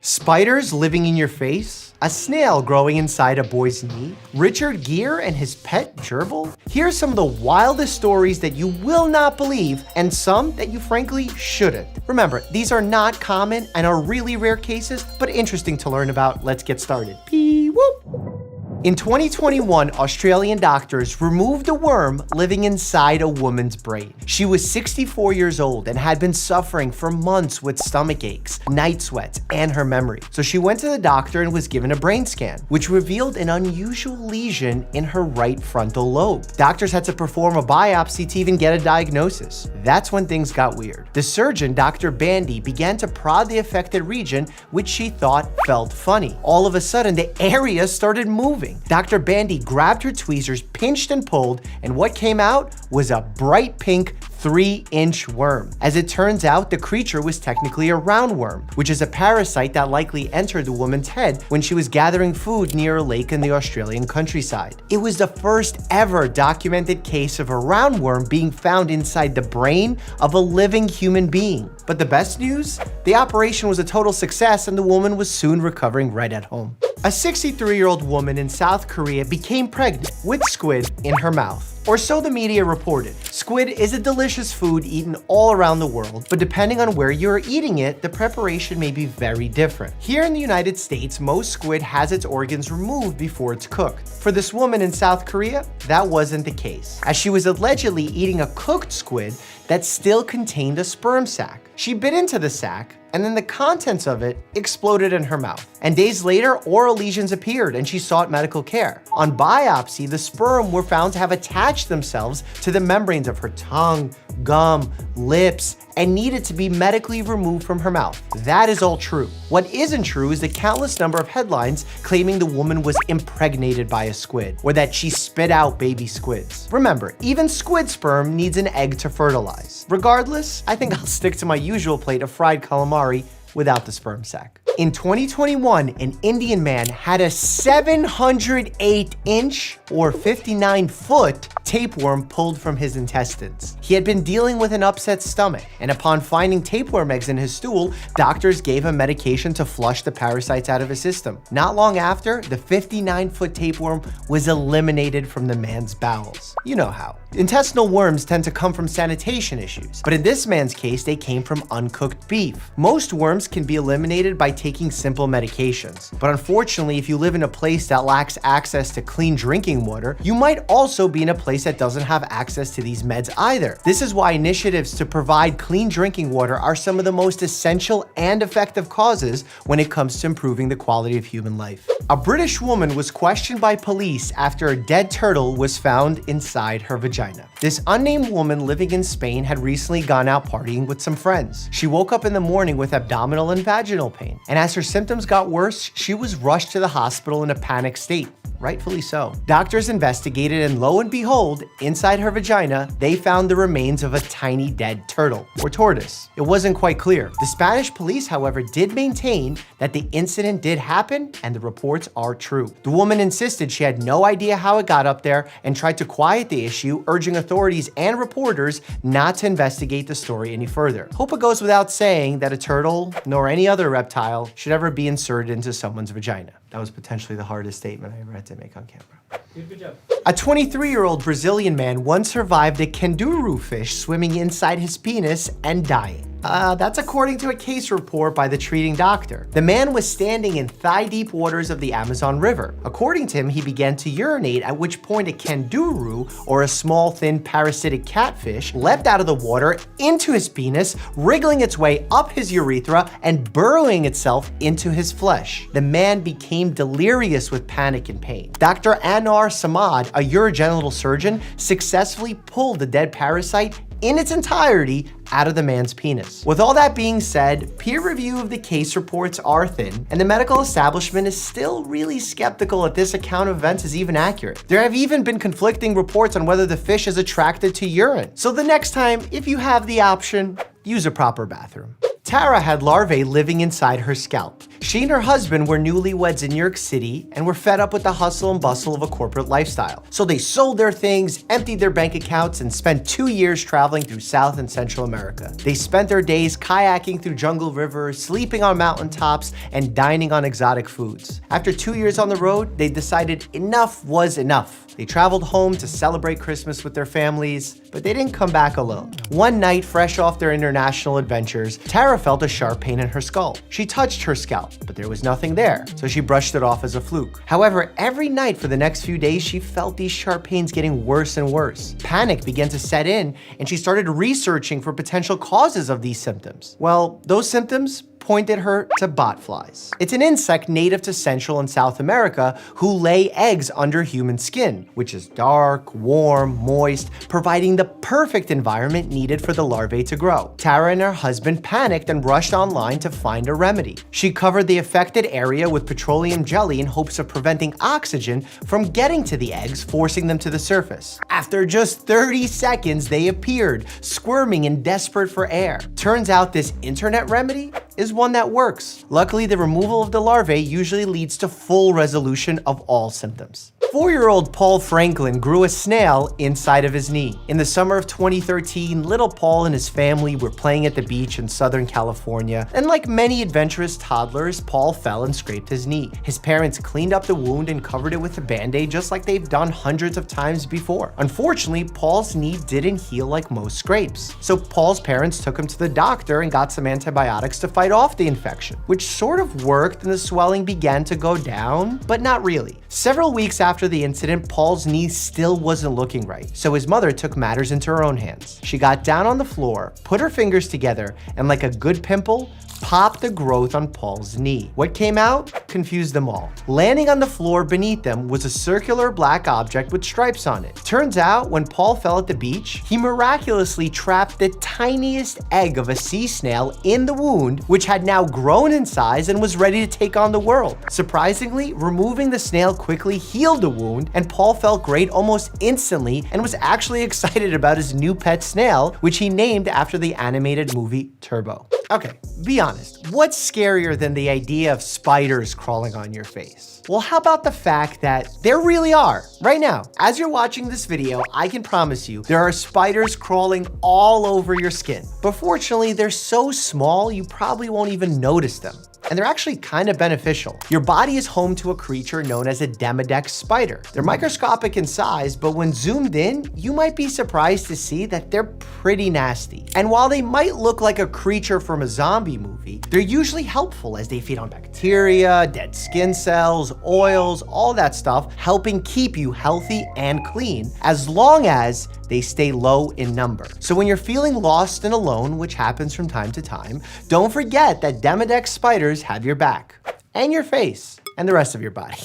Spiders living in your face? A snail growing inside a boy's knee? Richard Gere and his pet gerbil? Here are some of the wildest stories that you will not believe, and some that you frankly shouldn't. Remember, these are not common and are really rare cases, but interesting to learn about. Let's get started. Pee whoop! In 2021, Australian doctors removed a worm living inside a woman's brain. She was 64 years old and had been suffering for months with stomach aches, night sweats, and her memory. So she went to the doctor and was given a brain scan, which revealed an unusual lesion in her right frontal lobe. Doctors had to perform a biopsy to even get a diagnosis. That's when things got weird. The surgeon, Dr. Bandy, began to prod the affected region, which she thought felt funny. All of a sudden, the area started moving. Dr. Bandy grabbed her tweezers, pinched and pulled, and what came out was a bright pink 3-inch worm. As it turns out, the creature was technically a roundworm, which is a parasite that likely entered the woman's head when she was gathering food near a lake in the Australian countryside. It was the first ever documented case of a roundworm being found inside the brain of a living human being. But the best news? The operation was a total success and the woman was soon recovering right at home. A 63-year-old woman in South Korea became pregnant with squid in her mouth. Or so the media reported. Squid is a delicious food eaten all around the world, but depending on where you're eating it, the preparation may be very different. Here in the United States, most squid has its organs removed before it's cooked. For this woman in South Korea, that wasn't the case, as she was allegedly eating a cooked squid that still contained a sperm sac. She bit into the sac, and then the contents of it exploded in her mouth. And days later, oral lesions appeared and she sought medical care. On biopsy, the sperm were found to have attached themselves to the membranes of her tongue, gum, lips, and needed to be medically removed from her mouth. That is all true. What isn't true is the countless number of headlines claiming the woman was impregnated by a squid, or that she spit out baby squids. Remember, even squid sperm needs an egg to fertilize. Regardless, I think I'll stick to my usual plate of fried calamari without the sperm sac. In 2021, an Indian man had a 708-inch or 59-foot tapeworm pulled from his intestines. He had been dealing with an upset stomach, and upon finding tapeworm eggs in his stool, doctors gave him medication to flush the parasites out of his system. Not long after, the 59-foot tapeworm was eliminated from the man's bowels. You know how. Intestinal worms tend to come from sanitation issues, but in this man's case, they came from uncooked beef. Most worms can be eliminated by taking simple medications. But unfortunately, if you live in a place that lacks access to clean drinking water, you might also be in a place that doesn't have access to these meds either. This is why initiatives to provide clean drinking water are some of the most essential and effective causes when it comes to improving the quality of human life. A British woman was questioned by police after a dead turtle was found inside her vagina. This unnamed woman living in Spain had recently gone out partying with some friends. She woke up in the morning with abdominal and vaginal pain, and as her symptoms got worse, she was rushed to the hospital in a panic state. Rightfully so. Doctors investigated, and lo and behold, inside her vagina, they found the remains of a tiny dead turtle, or tortoise. It wasn't quite clear. The Spanish police, however, did maintain that the incident did happen, and the reports are true. The woman insisted she had no idea how it got up there and tried to quiet the issue, urging authorities and reporters not to investigate the story any further. Hope it goes without saying that a turtle, nor any other reptile, should ever be inserted into someone's vagina. That was potentially the hardest statement I ever had to make on camera. Good job. A 23-year-old Brazilian man once survived a kangaroo fish swimming inside his penis and dying. That's according to a case report by the treating doctor. The man was standing in thigh-deep waters of the Amazon River. According to him, he began to urinate, at which point a kangaroo, or a small, thin, parasitic catfish, leapt out of the water into his penis, wriggling its way up his urethra and burrowing itself into his flesh. The man became delirious with panic and pain. Dr. Anar Samad, a urogenital surgeon, successfully pulled the dead parasite in its entirety out of the man's penis. With all that being said, peer review of the case reports are thin, and the medical establishment is still really skeptical that this account of events is even accurate. There have even been conflicting reports on whether the fish is attracted to urine. So the next time, if you have the option, use a proper bathroom. Tara had larvae living inside her scalp. She and her husband were newlyweds in New York City and were fed up with the hustle and bustle of a corporate lifestyle. So they sold their things, emptied their bank accounts, and spent 2 years traveling through South and Central America. They spent their days kayaking through jungle rivers, sleeping on mountaintops, and dining on exotic foods. After 2 years on the road, they decided enough was enough. They traveled home to celebrate Christmas with their families, but they didn't come back alone. One night, fresh off their international adventures, Tara felt a sharp pain in her skull. She touched her scalp, but there was nothing there, so she brushed it off as a fluke. However, every night for the next few days, she felt these sharp pains getting worse and worse. Panic began to set in, and she started researching for potential causes of these symptoms. Well, those symptoms pointed her to botflies. It's an insect native to Central and South America who lay eggs under human skin, which is dark, warm, moist, providing the perfect environment needed for the larvae to grow. Tara and her husband panicked and rushed online to find a remedy. She covered the affected area with petroleum jelly in hopes of preventing oxygen from getting to the eggs, forcing them to the surface. After just 30 seconds, they appeared, squirming and desperate for air. Turns out this internet remedy is one that works. Luckily, the removal of the larvae usually leads to full resolution of all symptoms. 4-year-old Paul Franklin grew a snail inside of his knee. In the summer of 2013, little Paul and his family were playing at the beach in Southern California, and like many adventurous toddlers, Paul fell and scraped his knee. His parents cleaned up the wound and covered it with a band-aid just like they've done hundreds of times before. Unfortunately, Paul's knee didn't heal like most scrapes. So Paul's parents took him to the doctor and got some antibiotics to fight off the infection, which sort of worked and the swelling began to go down, but not really. Several weeks after the incident, Paul's knee still wasn't looking right, so his mother took matters into her own hands. She got down on the floor, put her fingers together, and like a good pimple, popped the growth on Paul's knee. What came out confused them all. Landing on the floor beneath them was a circular black object with stripes on it. Turns out, when Paul fell at the beach, he miraculously trapped the tiniest egg of a sea snail in the wound, which had now grown in size and was ready to take on the world. Surprisingly, removing the snail quickly healed the wound, and Paul felt great almost instantly and was actually excited about his new pet snail, which he named after the animated movie Turbo. Okay, be honest, what's scarier than the idea of spiders crawling on your face? Well, how about the fact that there really are? Right now, as you're watching this video, I can promise you there are spiders crawling all over your skin. But fortunately, they're so small, you probably won't even notice them. And they're actually kind of beneficial. Your body is home to a creature known as a Demodex spider. They're microscopic in size, but when zoomed in, you might be surprised to see that they're pretty nasty. And while they might look like a creature from a zombie movie, they're usually helpful as they feed on bacteria, dead skin cells, oils, all that stuff, helping keep you healthy and clean, as long as they stay low in number. So when you're feeling lost and alone, which happens from time to time, don't forget that Demodex spiders have your back, and your face, and the rest of your body.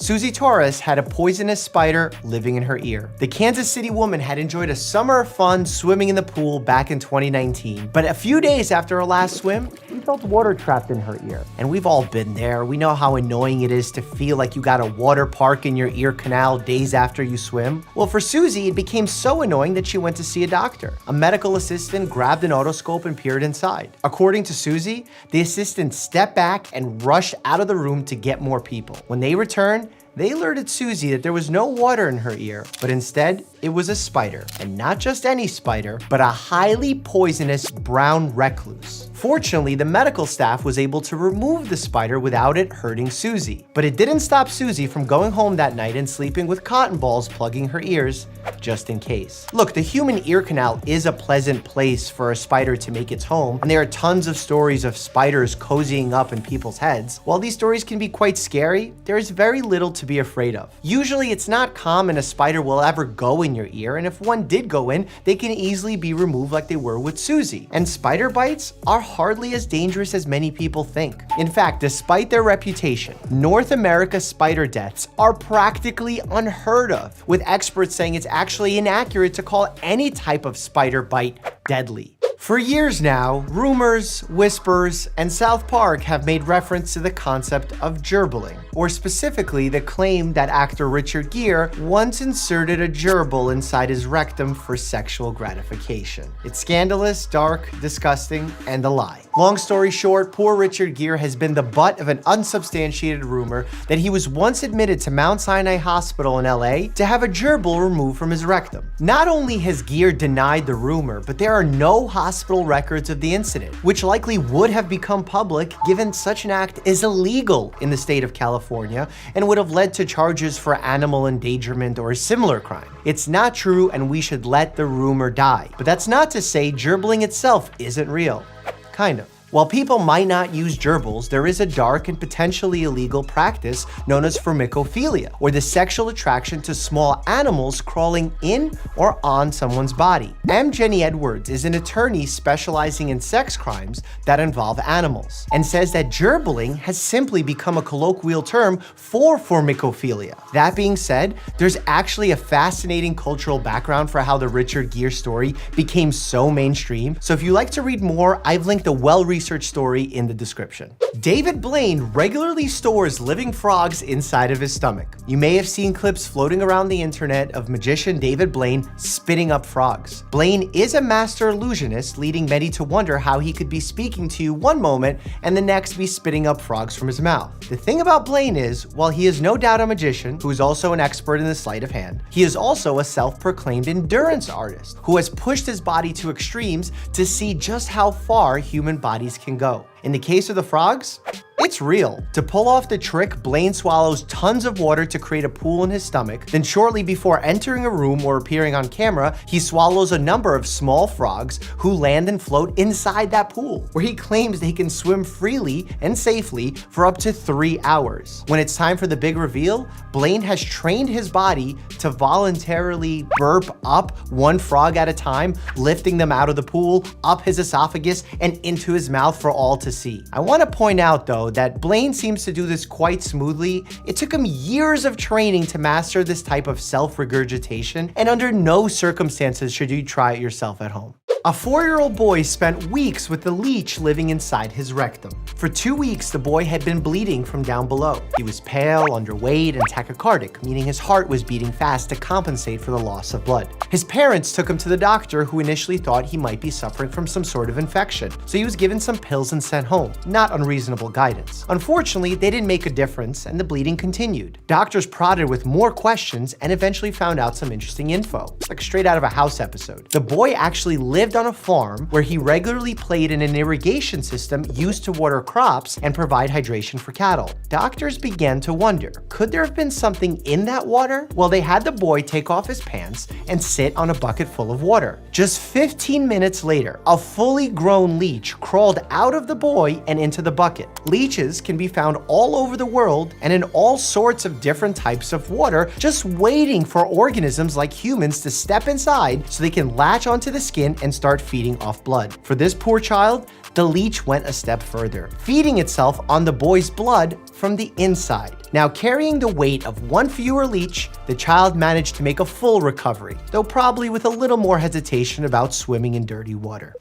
Susie Torres had a poisonous spider living in her ear. The Kansas City woman had enjoyed a summer of fun swimming in the pool back in 2019, but a few days after her last swim, she felt water trapped in her ear. And we've all been there. We know how annoying it is to feel like you got a water park in your ear canal days after you swim. Well, for Susie, it became so annoying that she went to see a doctor. A medical assistant grabbed an otoscope and peered inside. According to Susie, the assistant stepped back and rushed out of the room to get more people. When they returned, they alerted Susie that there was no water in her ear, but instead, it was a spider. And not just any spider, but a highly poisonous brown recluse. Fortunately, the medical staff was able to remove the spider without it hurting Susie. But it didn't stop Susie from going home that night and sleeping with cotton balls plugging her ears, just in case. Look, the human ear canal is a pleasant place for a spider to make its home, and there are tons of stories of spiders cozying up in people's heads. While these stories can be quite scary, there is very little to be afraid of. Usually, it's not common a spider will ever go in your ear, and if one did go in, they can easily be removed like they were with Susie. And spider bites are hardly as dangerous as many people think. In fact, despite their reputation, North America's spider deaths are practically unheard of, with experts saying it's actually inaccurate to call any type of spider bite deadly. For years now, rumors, whispers, and South Park have made reference to the concept of gerbling, or specifically the claim that actor Richard Gere once inserted a gerbil inside his rectum for sexual gratification. It's scandalous, dark, disgusting, and a lie. Long story short, poor Richard Gere has been the butt of an unsubstantiated rumor that he was once admitted to Mount Sinai Hospital in LA to have a gerbil removed from his rectum. Not only has Gere denied the rumor, but there are no hospital records of the incident, which likely would have become public given such an act is illegal in the state of California and would have led to charges for animal endangerment or a similar crime. It's not true and we should let the rumor die. But that's not to say gerbling itself isn't real. Kind of. While people might not use gerbils, there is a dark and potentially illegal practice known as formicophilia, or the sexual attraction to small animals crawling in or on someone's body. M. Jenny Edwards is an attorney specializing in sex crimes that involve animals, and says that gerbling has simply become a colloquial term for formicophilia. That being said, there's actually a fascinating cultural background for how the Richard Gere story became so mainstream, so if you like to read more, I've linked a well-researched story in the description. David Blaine regularly stores living frogs inside of his stomach. You may have seen clips floating around the internet of magician David Blaine spitting up frogs. Blaine is a master illusionist, leading many to wonder how he could be speaking to you one moment and the next be spitting up frogs from his mouth. The thing about Blaine is, while he is no doubt a magician who is also an expert in the sleight of hand, he is also a self-proclaimed endurance artist who has pushed his body to extremes to see just how far human bodies can go. In the case of the frogs, it's real. To pull off the trick, Blaine swallows tons of water to create a pool in his stomach. Then shortly before entering a room or appearing on camera, he swallows a number of small frogs who land and float inside that pool, where he claims they can swim freely and safely for up to 3 hours. When it's time for the big reveal, Blaine has trained his body to voluntarily burp up one frog at a time, lifting them out of the pool, up his esophagus, and into his mouth for all to see. I want to point out though that Blaine seems to do this quite smoothly. It took him years of training to master this type of self-regurgitation, and under no circumstances should you try it yourself at home. A 4-year-old boy spent weeks with the leech living inside his rectum. For 2 weeks, the boy had been bleeding from down below. He was pale, underweight, and tachycardic, meaning his heart was beating fast to compensate for the loss of blood. His parents took him to the doctor, who initially thought he might be suffering from some sort of infection, so he was given some pills and sent home. Not unreasonable guidance. Unfortunately, they didn't make a difference, and the bleeding continued. Doctors prodded with more questions and eventually found out some interesting info. It's like straight out of a House episode. The boy actually lived on a farm where he regularly played in an irrigation system used to water crops and provide hydration for cattle. Doctors began to wonder, could there have been something in that water? Well, they had the boy take off his pants and sit on a bucket full of water. Just 15 minutes later, a fully grown leech crawled out of the boy and into the bucket. Leeches can be found all over the world and in all sorts of different types of water, just waiting for organisms like humans to step inside so they can latch onto the skin and start feeding off blood. For this poor child, the leech went a step further, feeding itself on the boy's blood from the inside. Now, carrying the weight of one fewer leech, the child managed to make a full recovery, though probably with a little more hesitation about swimming in dirty water.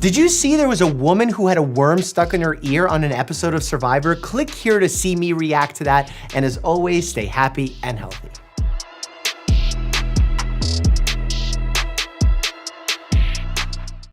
Did you see there was a woman who had a worm stuck in her ear on an episode of Survivor? Click here to see me react to that, and as always, stay happy and healthy.